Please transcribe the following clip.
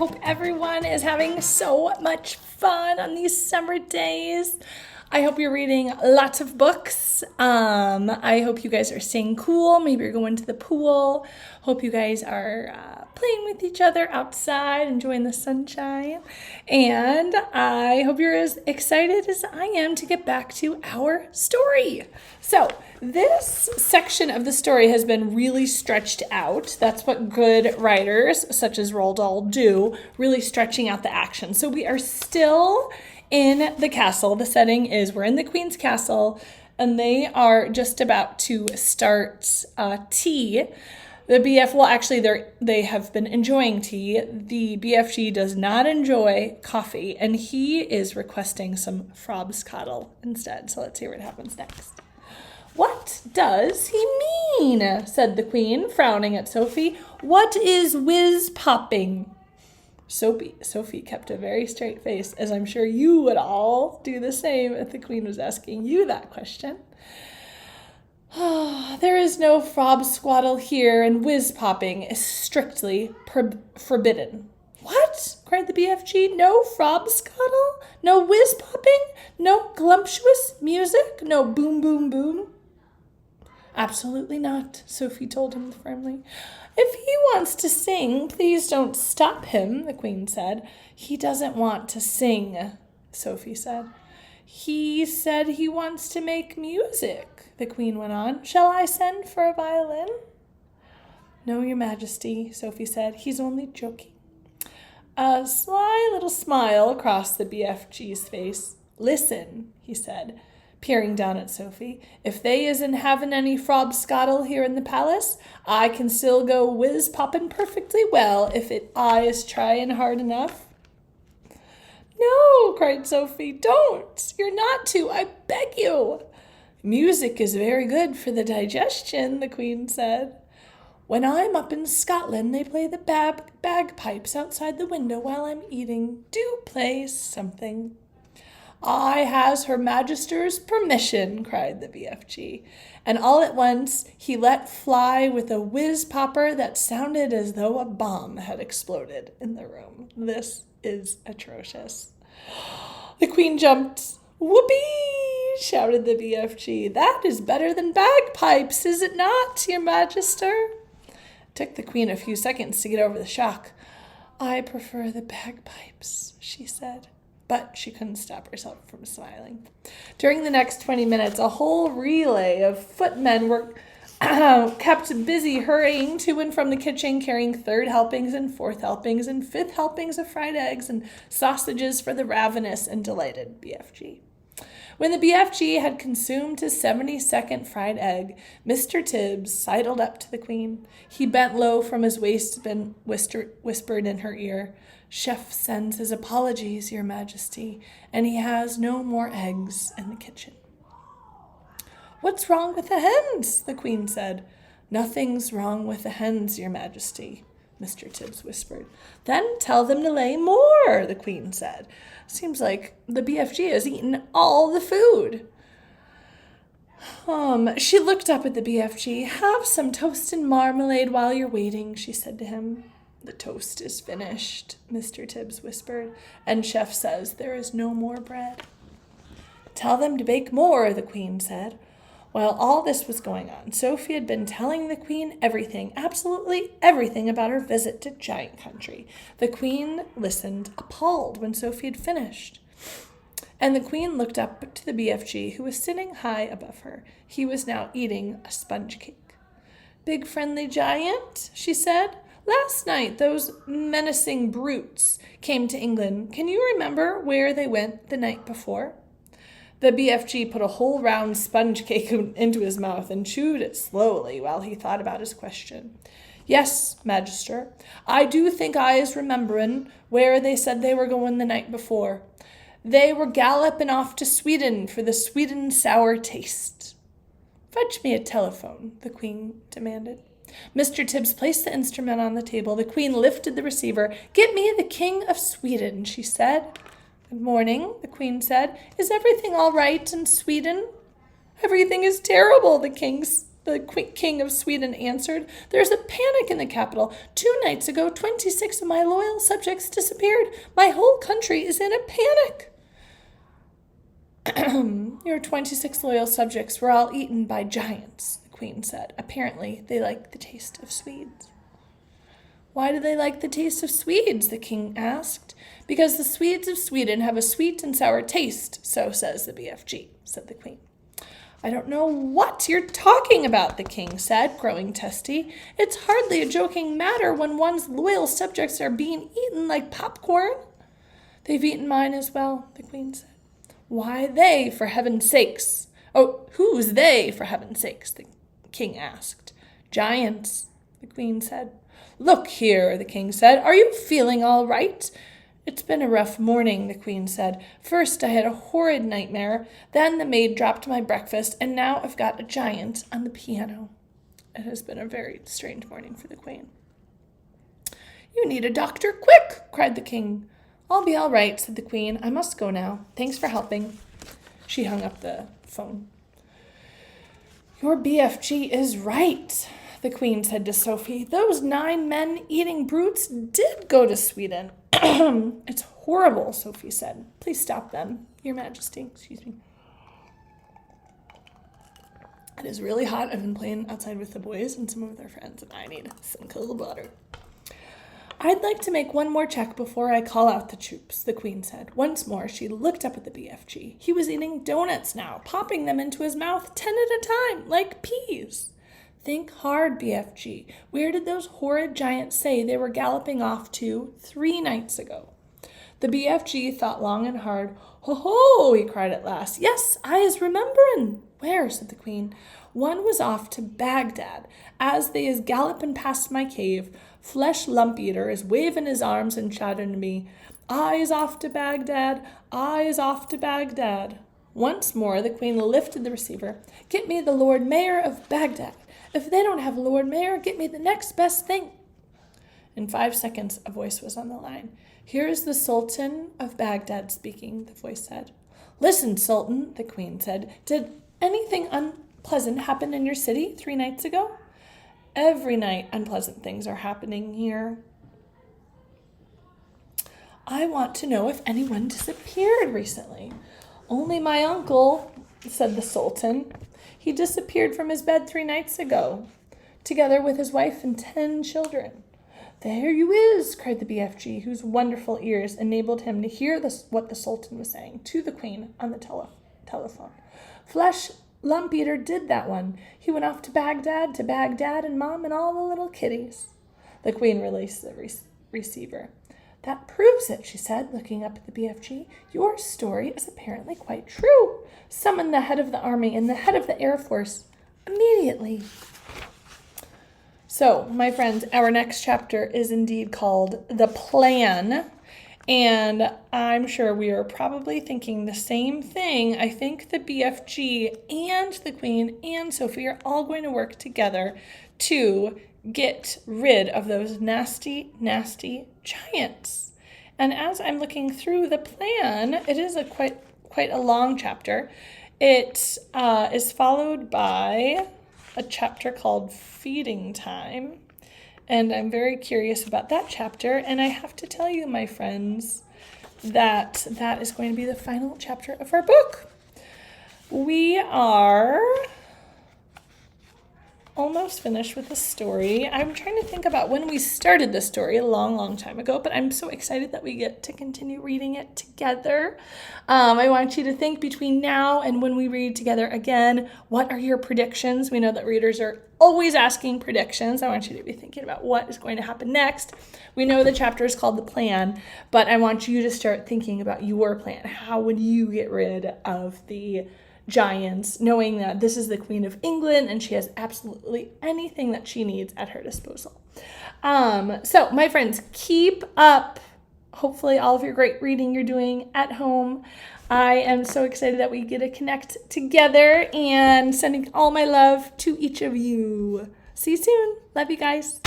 hope everyone is having so much fun on these summer days. I hope you're reading lots of books. I hope you guys are staying cool. Maybe you're going to the pool. Hope you guys are playing with each other outside, enjoying the sunshine. And I hope you're as excited as I am to get back to our story. So this section of the story has been really stretched out. That's what good writers, such as Roald Dahl, do, really stretching out the action. So we are still in the castle. The setting is we're in the Queen's castle, and they are just about to start tea. The BF, well, actually, they have been enjoying tea. The BFG does not enjoy coffee, and he is requesting some frobscoddle instead. So let's hear what happens next. "What does he mean?" said the Queen, frowning at Sophie. "What is whiz-popping?" Sophie kept a very straight face, as I'm sure you would all do the same if the Queen was asking you that question. "There is no frobscoddle here, and whiz-popping is strictly forbidden." "What?" cried the BFG. "No frobscoddle? No whiz-popping? No glumptuous music? No boom, boom, boom?" "Absolutely not," Sophie told him firmly. "If he wants to sing, please don't stop him," the Queen said. "He doesn't want to sing," Sophie said. "He said he wants to make music," the Queen went on. "Shall I send for a violin?" "No, Your Majesty," Sophie said. "He's only joking." A sly little smile crossed the BFG's face. "Listen," he said, peering down at Sophie. "If they isn't having any frobscoddle here in the palace, I can still go whiz-poppin' perfectly well if I is trying hard enough." "No," cried Sophie, "don't. You're not to, I beg you." "Music is very good for the digestion," the Queen said. "When I'm up in Scotland, they play the bagpipes outside the window while I'm eating. Do play something." "I has Her Magister's permission," cried the BFG. And all at once he let fly with a whiz-popper that sounded as though a bomb had exploded in the room. This is atrocious. The Queen jumped. "Whoopee!" shouted the BFG. "That is better than bagpipes, is it not, Your Magister?" It took the Queen a few seconds to get over the shock. "I prefer the bagpipes," she said. But she couldn't stop herself from smiling. During the next 20 minutes, a whole relay of footmen were kept busy hurrying to and from the kitchen, carrying third helpings and fourth helpings and fifth helpings of fried eggs and sausages for the ravenous and delighted BFG. When the BFG had consumed his 72nd fried egg, Mr. Tibbs sidled up to the Queen. He bent low from his waist and whispered in her ear, "Chef sends his apologies, Your Majesty, and he has no more eggs in the kitchen." "What's wrong with the hens?" the Queen said. "Nothing's wrong with the hens, Your Majesty," Mr. Tibbs whispered. "Then tell them to lay more," the Queen said. "Seems like the BFG has eaten all the food." She looked up at the BFG. "Have some toast and marmalade while you're waiting," she said to him. "The toast is finished," Mr. Tibbs whispered, "and Chef says there is no more bread." "Tell them to bake more," the Queen said. While all this was going on, Sophie had been telling the Queen everything, absolutely everything about her visit to Giant Country. The Queen listened, appalled, when Sophie had finished. And the Queen looked up to the BFG, who was sitting high above her. He was now eating a sponge cake. "Big friendly giant," she said. "Last night those menacing brutes came to England. Can you remember where they went the night before?" The BFG put a whole round sponge cake into his mouth and chewed it slowly while he thought about his question. "Yes, Magister, I do think I is rememberin' where they said they were going the night before. They were galloping off to Sweden for the sweet and sour taste." "Fetch me a telephone," the Queen demanded. Mr. Tibbs placed the instrument on the table. The Queen lifted the receiver. "Get me the King of Sweden," she said. "Good morning," the Queen said. "Is everything all right in Sweden?" "Everything is terrible," the King the king of Sweden answered. There's a panic in the capital. 2 nights ago, 26 of my loyal subjects disappeared. My whole country is in a panic. Your 26 loyal subjects were all eaten by giants, the queen said. Apparently, they like the taste of Swedes. Why do they like the taste of Swedes? The king asked. Because the Swedes of Sweden have a sweet and sour taste, so says the BFG, said the queen. I don't know what you're talking about, the king said, growing testy. It's hardly a joking matter when one's loyal subjects are being eaten like popcorn. They've eaten mine as well, the queen said. Why they, for heaven's sakes? Oh, who's they, for heaven's sakes? The king asked. Giants, the queen said. Look here, the king said. Are you feeling all right? It's been a rough morning, the queen said. First I had a horrid nightmare, then the maid dropped my breakfast, and now I've got a giant on the piano. It has been a very strange morning for the queen. You need a doctor, quick, cried the king. I'll be all right, said the queen. I must go now. Thanks for helping. She hung up the phone. Your BFG is right, the queen said to Sophie. Those 9 men-eating brutes did go to Sweden. It's horrible, Sophie said. Please stop them, Your Majesty. Excuse me. It is really hot. I've been playing outside with the boys and some of their friends, and I need some cold water. I'd like to make one more check before I call out the troops, the queen said. Once more, she looked up at the BFG. He was eating donuts now, popping them into his mouth 10 at a time, like peas. Think hard, BFG. Where did those horrid giants say they were galloping off to 3 nights ago? The BFG thought long and hard. Ho-ho, he cried at last. Yes, I is remembering. Where, said the queen. One was off to Baghdad. As they is galloping past my cave, Flesh Lump-Eater is waving his arms and shouting to me, I is off to Baghdad, I is off to Baghdad. Once more the queen lifted the receiver. Get me the Lord Mayor of Baghdad. If they don't have a Lord Mayor, get me the next best thing. In 5 seconds, a voice was on the line. Here is the Sultan of Baghdad speaking, the voice said. Listen, Sultan, the queen said. Did anything unpleasant happen in your city 3 nights ago? Every night unpleasant things are happening here. I want to know if anyone disappeared recently. Only my uncle, said the Sultan. He disappeared from his bed 3 nights ago, together with his wife and 10 children. There you is, cried the BFG, whose wonderful ears enabled him to hear what the Sultan was saying to the queen on the telephone. Flesh Lump-Eater did that one. He went off to Baghdad and Mom and all the little kiddies. The queen released the receiver. That proves it, she said, looking up at the BFG. Your story is apparently quite true. Summon the head of the army and the head of the Air Force immediately. So, my friends, our next chapter is indeed called The Plan. And I'm sure we are probably thinking the same thing. I think the BFG and the Queen and Sophie are all going to work together to get rid of those nasty, nasty giants. And as I'm looking through the plan, it is quite a long chapter. It is followed by a chapter called Feeding Time. And I'm very curious about that chapter. And I have to tell you, my friends, that is going to be the final chapter of our book. We are almost finished with the story. I'm trying to think about when we started the story a long, long time ago, but I'm so excited that we get to continue reading it together. I want you to think between now and when we read together again, what are your predictions? We know that readers are always asking predictions. I want you to be thinking about what is going to happen next. We know the chapter is called The Plan, but I want you to start thinking about your plan. How would you get rid of the giants, knowing that this is the Queen of England and she has absolutely anything that she needs at her disposal. So my friends, keep up hopefully all of your great reading you're doing at home. I am so excited that we get to connect together, and sending all my love to each of you. See you soon. Love you guys.